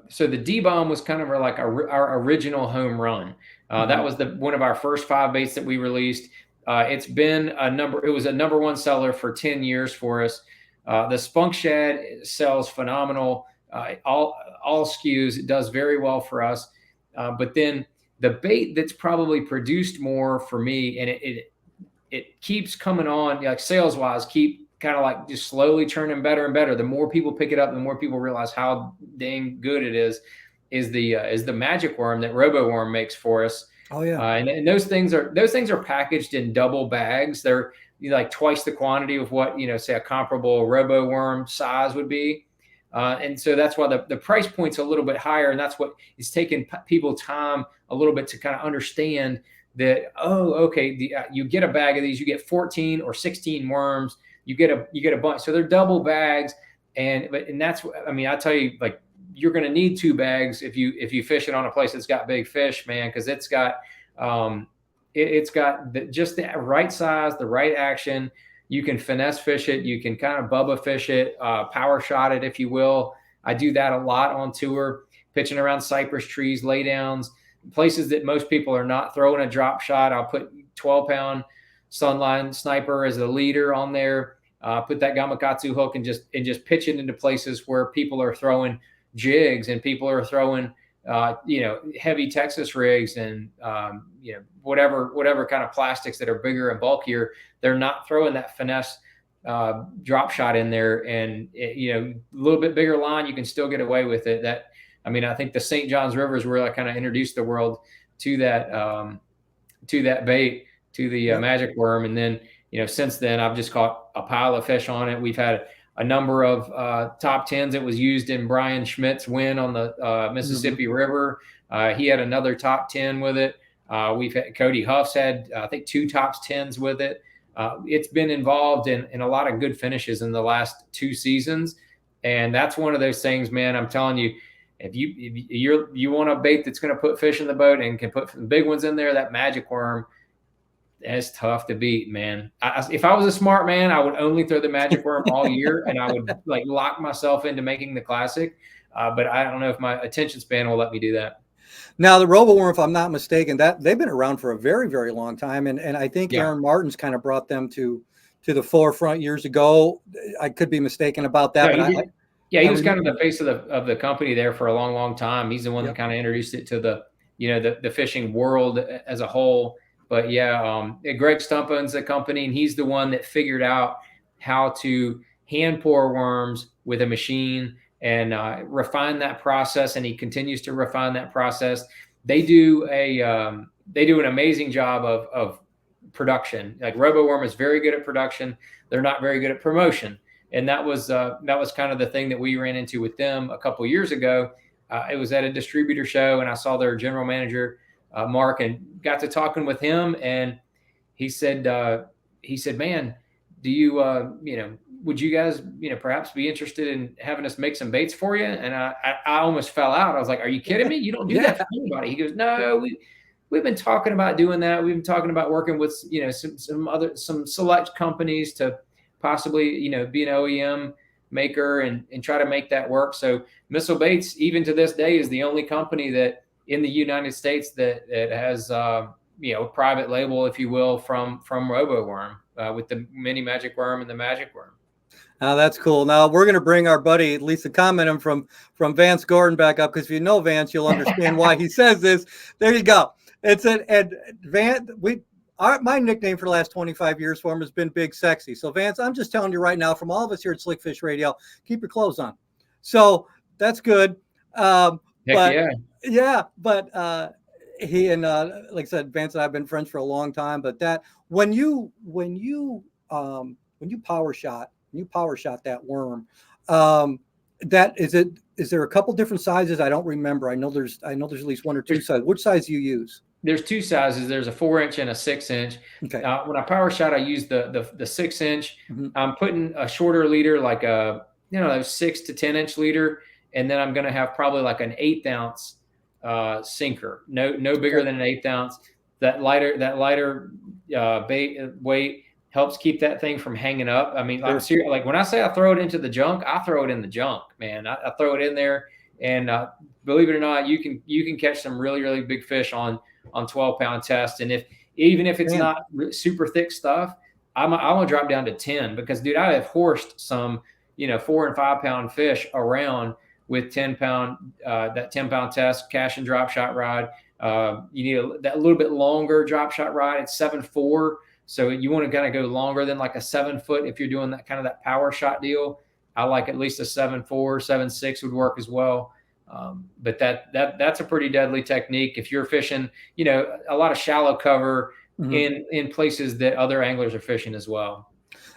D bomb was kind of our original home run. That Mhm. was the one of our first five baits that we released. It's been a number. It was a number one seller for 10 years for us. The Spunk Shad sells phenomenal. All SKUs. It does very well for us. But then the bait that's probably produced more for me, and it keeps coming on, like sales wise, keep kind of like just slowly churning better and better. The more people pick it up, the more people realize how dang good it is. is the magic worm that Robo Worm makes for us. Oh yeah. And those things are packaged in double bags. They're like twice the quantity of what, say a comparable Robo Worm size would be. And so that's why the price point's a little bit higher. And that's what is taking people time a little bit to kind of understand that, oh, okay, you get a bag of these, you get 14 or 16 worms, you get a bunch. So they're double bags. And that's, I mean, I tell you, like, you're going to need 2 bags if you fish it on a place that's got big fish, man, because it's got just the right size, the right action. You can finesse fish it. You can kind of bubba fish it, power shot it, if you will. I do that a lot on tour, pitching around cypress trees, laydowns, places that most people are not throwing a drop shot. I'll put 12-pound Sunline Sniper as the leader on there. Put that Gamakatsu hook and just pitch it into places where people are throwing jigs and people are throwing heavy Texas rigs and whatever kind of plastics that are bigger and bulkier. They're not throwing that finesse drop shot in there, and a little bit bigger line, you can still get away with it. I think the St. Johns River is where I kind of introduced the world to that bait, to the magic worm, and then since then I've just caught a pile of fish on it. We've had a number of top tens. It was used in Brian Schmidt's win on the Mississippi River. He had another top 10 with it. We've had Cody Huff's had, I think, 2 top 10s with it. It's been involved in a lot of good finishes in the last 2 seasons. And that's one of those things, man, I'm telling you, if you want a bait that's going to put fish in the boat and can put big ones in there, that magic worm, that's tough to beat, man. If I was a smart man, I would only throw the magic worm all year, and I would like lock myself into making the classic. But I don't know if my attention span will let me do that. Now the Robo Worm, if I'm not mistaken, that they've been around for a very, very long time, and I think Aaron Martin's kind of brought them to the forefront years ago. I could be mistaken about that, he was kind of the face of the company there for a long, long time. He's the one that kind of introduced it to the fishing world as a whole. But Greg Stump owns the company, and he's the one that figured out how to hand pour worms with a machine and refine that process. And he continues to refine that process. They do an amazing job of production. Like Robo Worm is very good at production. They're not very good at promotion. And that was kind of the thing that we ran into with them a couple of years ago. It was at a distributor show, and I saw their general manager, Mark, and got to talking with him, and he said, man, do you, would you guys, perhaps be interested in having us make some baits for you? And I almost fell out. I was like, are you kidding me? You don't do that for anybody. He goes, no, we've been talking about doing that. We've been talking about working with, some select companies to possibly, be an OEM maker and try to make that work. So Missile Baits, even to this day, is the only company that in the United States that has private label, if you will, from Robo Worm with the mini magic worm and the magic worm. Now that's cool. Now we're going to bring our buddy Lisa Commenham from Vance Gordon back up, because if you know Vance, you'll understand why he says this. There you go. And Vance, my nickname for the last 25 years for him has been Big Sexy. So Vance, I'm just telling you right now, from all of us here at Slick Fish Radio, keep your clothes on. So that's good. But he and like I said, Vance and I have been friends for a long time. But that when you power shot that worm, is there a couple different sizes? I don't remember. I know there's at least 1 or 2 sizes. Which size do you use? There's 2 sizes. There's a 4-inch and a 6-inch. Okay. When I power shot, I use the 6-inch. Mm-hmm. I'm putting a shorter leader, like a 6 to 10-inch leader, and then I'm going to have probably like an 1/8 ounce sinker. No bigger than an 1/8 ounce. That lighter bait weight helps keep that thing from hanging up. I mean, I'm serious. Like when I say I throw it into the junk, I throw it in the junk, man. I throw it in there, and believe it or not, you can catch some really, really big fish on 12-pound test. And even if it's not super thick stuff, I'm gonna drop down to 10, because dude, I have horsed some 4 and 5 pound fish around with 10-pound that 10-pound test cash and drop shot rod. You need that little bit longer drop shot rod. It's 7.4. So you want to kind of go longer than like a 7-foot if you're doing that kind of that power shot deal. I like at least a 7.4, 7.6 would work as well. But that's a pretty deadly technique if you're fishing, a lot of shallow cover Mhm. in places that other anglers are fishing as well.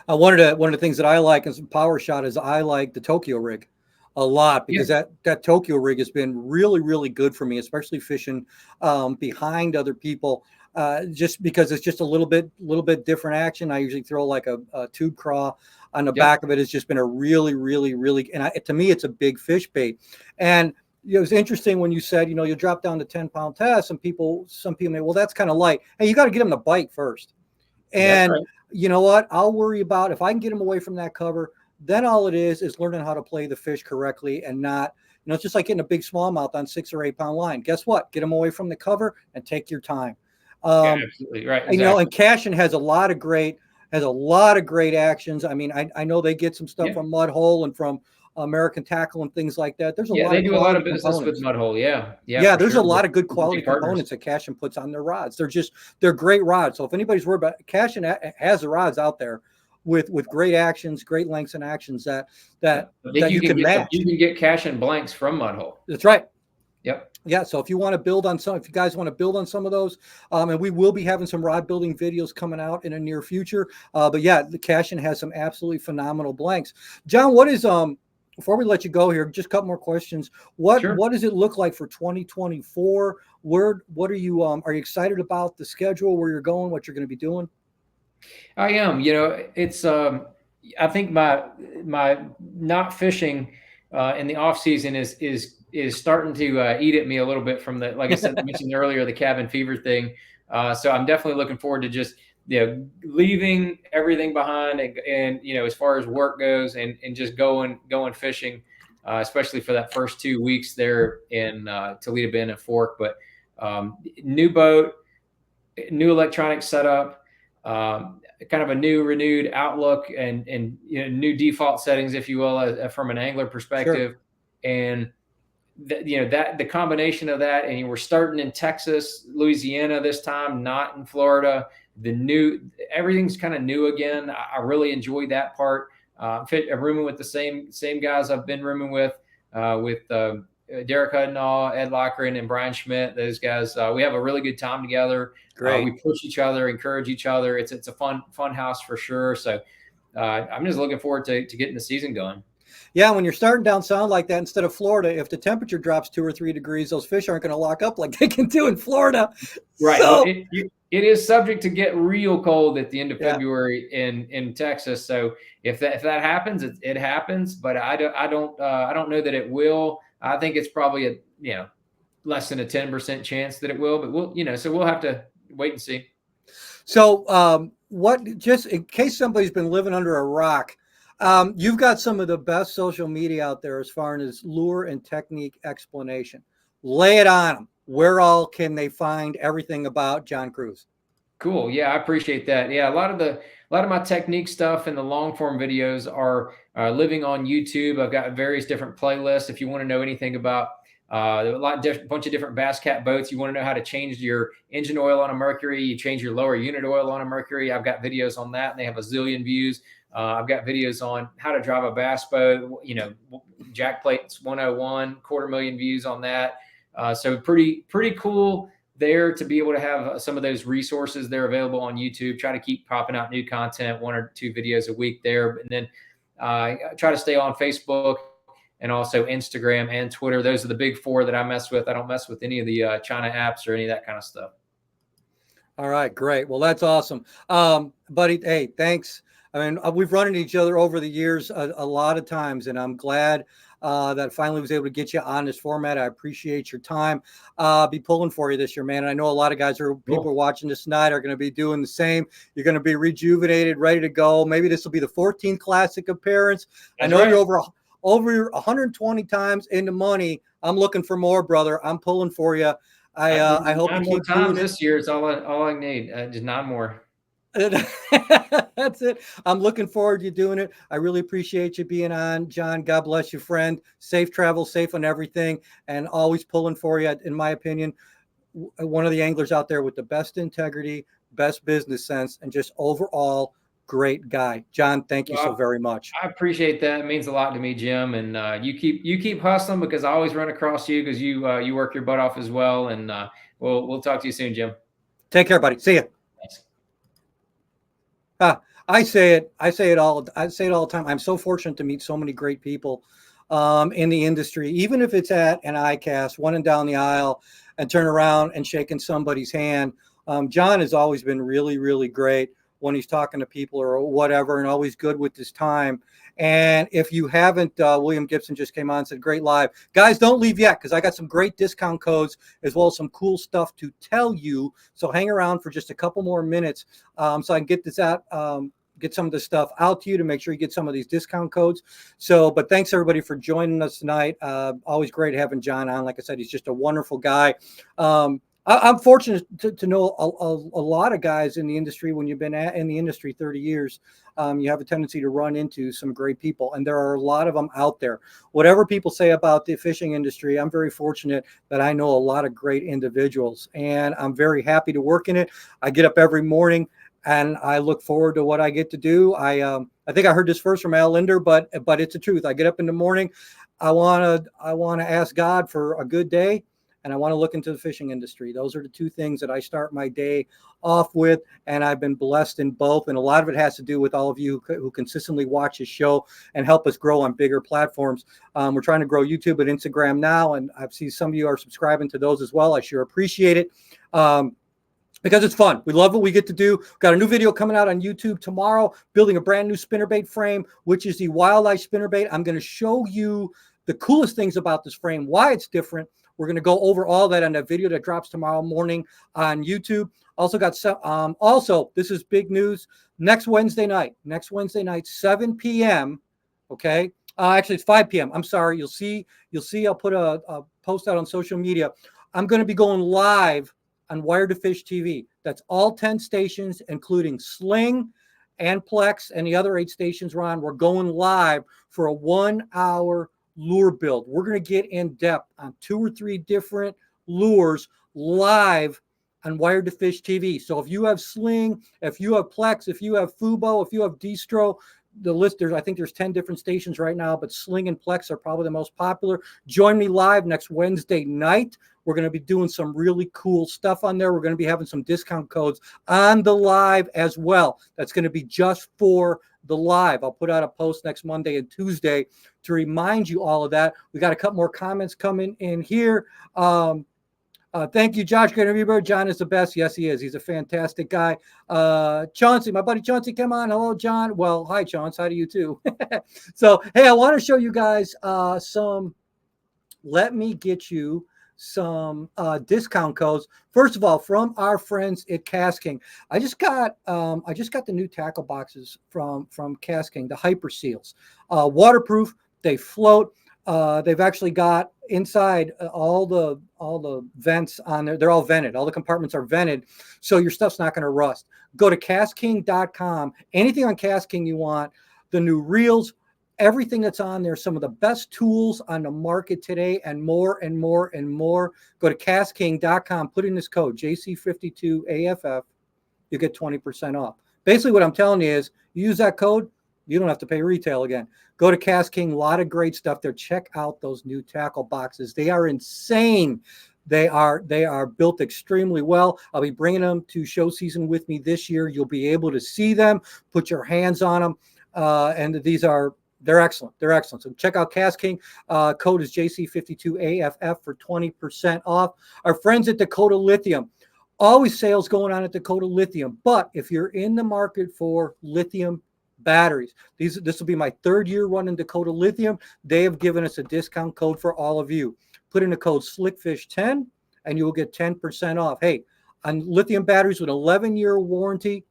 One of the things that I like as a power shot is I like the Tokyo rig a lot Yeah, because that Tokyo rig has been really really good for me, especially fishing behind other people. Just because it's just a little bit different action. I usually throw like a tube craw on the yep, back of it. It's just been a really really really, and to me it's a big fish bait. And it was interesting when you said you drop down to 10-pound test, and some people may, well, that's kind of light. Hey, you got to get them to bite first. that's And right. you know what? I'll worry about if I can get them away from that cover. Then all it is learning how to play the fish correctly and not, it's just like getting a big smallmouth on 6 or 8 pound line. Guess what? Get them away from the cover and take your time. Yeah, Um, absolutely right, and exactly. Cashin has a lot of great actions. I mean, I know they get some stuff Yeah, from Mud Hole and from American Tackle and things like that. There's a yeah, lot they of do a lot quality of business with components. Mudhole. Yeah, yeah, Yeah, for there's a sure. lot of good They're quality big partners. components that Cashin puts on their rods. They're great rods. So if anybody's worried about Cashin has the rods out there with great actions, great lengths and actions that Yeah, that I think that you you can can get match. you can get cash and blanks from Mudhole. That's right. Yep. Yeah. So if you guys want to build on some of those, and we will be having some rod building videos coming out in the near future. But yeah, the Cashin has some absolutely phenomenal blanks. John, what is before we let you go here, just a couple more questions. What Sure. what does it look like for 2024? What are you excited about the schedule, where you're going, what you're going to be doing? I am. It's I think my not fishing in the off season is starting to eat at me a little bit from the, like I said, mentioned earlier, the cabin fever thing. So I'm definitely looking forward to just leaving everything behind, and as far as work goes, and just going fishing, especially for that first 2 weeks there in Toledo Bend and Fork. But new boat, new electronic setup, kind of a new renewed outlook, and new default settings, if you will, from an angler Sure. perspective. And that the combination of that, and we're starting in Texas, Louisiana this time, not in Florida. The new Everything's kind of new again. I really enjoyed that part. I'm rooming with the same guys I've been rooming with Derek Hudnaw, Ed Lochran, and Brian Schmidt. Those guys, we have a really good time together. We Great. push each other, encourage each other. It's a fun house for sure. So I'm just looking forward to getting the season going. Yeah, when you're starting down south like that, instead of Florida, if the temperature drops 2 or 3 degrees, those fish aren't going to lock up like they can do in Florida. Right. Well, So it is subject to get real cold at the end of yeah. February in Texas. So if that happens, it happens. But I don't know that it will. I think it's probably a less than a 10% chance that it will. But so we'll have to wait and see. So, what? Just in case somebody's been living under a rock, you've got some of the best social media out there as far as lure and technique explanation. Lay it on them. Where all can they find everything about John Cruz? Cool. Yeah, I appreciate that. Yeah, a lot of my technique stuff and the long form videos are living on YouTube. I've got various different playlists. If you want to know anything about bunch of different Bass Cat boats, you want to know how to change your engine oil on a Mercury, you change your lower unit oil on a Mercury. I've got videos on that, and they have a zillion views. I've got videos on how to drive a bass boat. Jack plates 101, 250,000 views on that. So pretty cool there to be able to have some of those resources there available on YouTube. Try to keep popping out new content, 1 or 2 videos a week there, and then try to stay on Facebook and also Instagram and Twitter. Those are the big four that I mess with. I don't mess with any of the China apps or any of that kind of stuff. All right, great. Well, that's awesome, buddy. Hey, thanks. I mean, we've run into each other over the years a lot of times, and I'm glad that I finally was able to get you on this format. I appreciate your time. Be pulling for you this year, man. And I know a lot of people Cool. are watching this tonight are going to be doing the same. You're going to be rejuvenated, ready to go. Maybe this will be the 14th Classic appearance. I That's know right. you're over 120 times into money. I'm looking for more, brother. I'm pulling for you. I hope you Nine more keep doing times it. this year. It's all I need. Just nine more. That's it. I'm looking forward to you doing it. I really appreciate you being on, John. God bless you, friend. Safe travel, safe on everything, and always pulling for you. In my opinion, one of the anglers out there with the best integrity, best business sense, and just overall great guy. John, thank you so Well, very much. I appreciate that. It means a lot to me, Jim. And you keep hustling, because I always run across you, because you work your butt off as well. And we'll talk to you soon, Jim. Take care, buddy. See ya. Thanks. I say it. I say it all. I say it all the time. I'm so fortunate to meet so many great people in the industry, even if it's at an ICAST, running down the aisle and turn around and shaking somebody's hand. John has always been really, really great when he's talking to people or whatever, and always good with his time. And if you haven't, William Gibson just came on and said, great live. Guys, don't leave yet, because I got some great discount codes as well as some cool stuff to tell you. So hang around for just a couple more minutes so I can get this out. Get some of this stuff out to you to make sure you get some of these discount codes. So, but thanks everybody for joining us tonight. Always great having John on. Like I said, he's just a wonderful guy. I'm fortunate to know a lot of guys in the industry. When you've been in the industry 30 years, you have a tendency to run into some great people, and there are a lot of them out there. Whatever people say about the fishing industry, I'm very fortunate that I know a lot of great individuals, and I'm very happy to work in it. I get up every morning and I look forward to what I get to do. I think I heard this first from Al Linder, but it's the truth. I get up in the morning. I want to ask God for a good day, and I want to look into the fishing industry. Those are the two things that I start my day off with, and I've been blessed in both. And a lot of it has to do with all of you who consistently watch this show and help us grow on bigger platforms. We're trying to grow YouTube and Instagram now, and I've seen some of you are subscribing to those as well. I sure appreciate it. Because it's fun. We love what we get to do. We've got a new video coming out on YouTube tomorrow, building a brand new spinnerbait frame, which is the Wildlife spinnerbait. I'm going to show you the coolest things about this frame, why it's different. We're going to go over all that on that video that drops tomorrow morning on YouTube. Also got some, this is big news. Next Wednesday night, 7 p.m. Okay. Actually, it's 5 p.m. I'm sorry. You'll see. I'll put a post out on social media. I'm going to be going live on Wire to Fish TV. That's all 10 stations, including Sling and Plex, and the other 8 stations we're on. We're going live for a 1-hour lure build. We're going to get in depth on 2 or 3 different lures live on Wire to Fish TV. So if you have Sling, if you have Plex, if you have Fubo, if you have Distro, the list, I think there's 10 different stations right now, but Sling and Plex are probably the most popular. Join me live next Wednesday night. We're going to be doing some really cool stuff on there. We're going to be having some discount codes on the live as well. That's going to be just for the live. I'll put out a post next Monday and Tuesday to remind you all of that. We got a couple more comments coming in here. Thank you, Josh. Great interview. John is the best. Yes, he is. He's a fantastic guy. Chauncey, my buddy Chauncey, come on. Hello, John. Well, hi, Chauncey. How do you too? So, hey, I want to show you guys let me get you some discount codes. First of all, from our friends at Cast King. I just got the new tackle boxes from Cast King, the Hyper Seals. Waterproof, they float. They've actually got inside all the vents on there. They're all vented. All the compartments are vented, so your stuff's not going to rust. Go to castking.com. Anything on Cast King you want, the new reels, everything that's on there, some of the best tools on the market today, and more and more and more. Go to castking.com, put in this code JC52AFF, you get 20% off. Basically what I'm telling you is, you use that code, you don't have to pay retail again. Go to Cast King, a lot of great stuff there. Check out those new tackle boxes. They are insane. They are built extremely well. I'll be bringing them to show season with me this year. You'll be able to see them, put your hands on them, and they're excellent. They're excellent. So check out Cast King. Code is JC52AFF for 20% off. Our friends at Dakota Lithium. Always sales going on at Dakota Lithium. But if you're in the market for lithium batteries, this will be my 3rd year running Dakota Lithium. They have given us a discount code for all of you. Put in the code SlickFish10 and you will get 10% off. Hey, on lithium batteries with an 11-year warranty,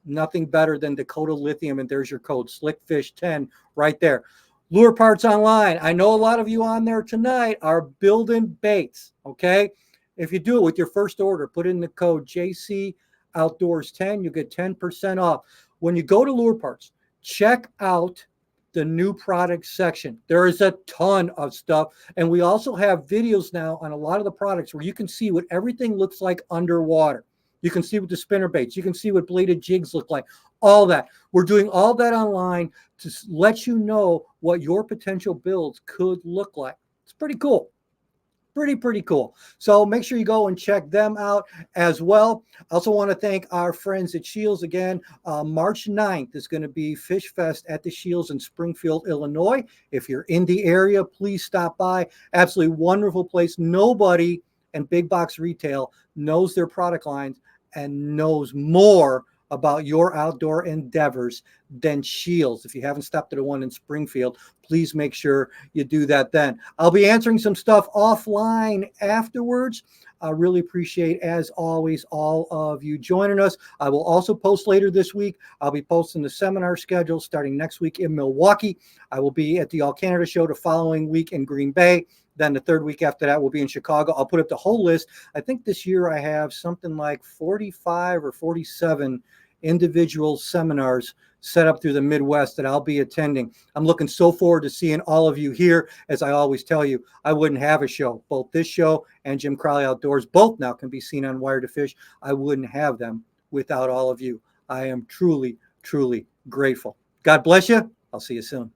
nothing better than Dakota Lithium, and there's your code SlickFish10 right there. Lure Parts Online. I know a lot of you on there tonight are building baits, okay? If you do it with your first order, put in the code JC Outdoors 10, you get 10% off. When you go to Lure Parts, check out the new product section. There is a ton of stuff, and we also have videos now on a lot of the products where you can see what everything looks like underwater. You can see what the spinner baits. You can see what bladed jigs look like. All that. We're doing all that online to let you know what your potential builds could look like. It's pretty cool. Pretty cool. So make sure you go and check them out as well. I also want to thank our friends at Shields again. March 9th is going to be Fish Fest at the Shields in Springfield, Illinois. If you're in the area, please stop by. Absolutely wonderful place. Nobody in big box retail knows their product lines and knows more about your outdoor endeavors than Shields. If you haven't stopped at the one in Springfield, please make sure you do that then. I'll be answering some stuff offline afterwards. I really appreciate, as always, all of you joining us. I will also post later this week. I'll be posting the seminar schedule starting next week in Milwaukee. I will be at the All Canada Show the following week in Green Bay. Then the third week after that will be in Chicago. I'll put up the whole list. I think this year I have something like 45 or 47 individual seminars set up through the Midwest that I'll be attending. I'm looking so forward to seeing all of you here. As I always tell you, I wouldn't have a show. Both this show and Jim Crowley Outdoors, both now can be seen on Wire to Fish. I wouldn't have them without all of you. I am truly, truly grateful. God bless you. I'll see you soon.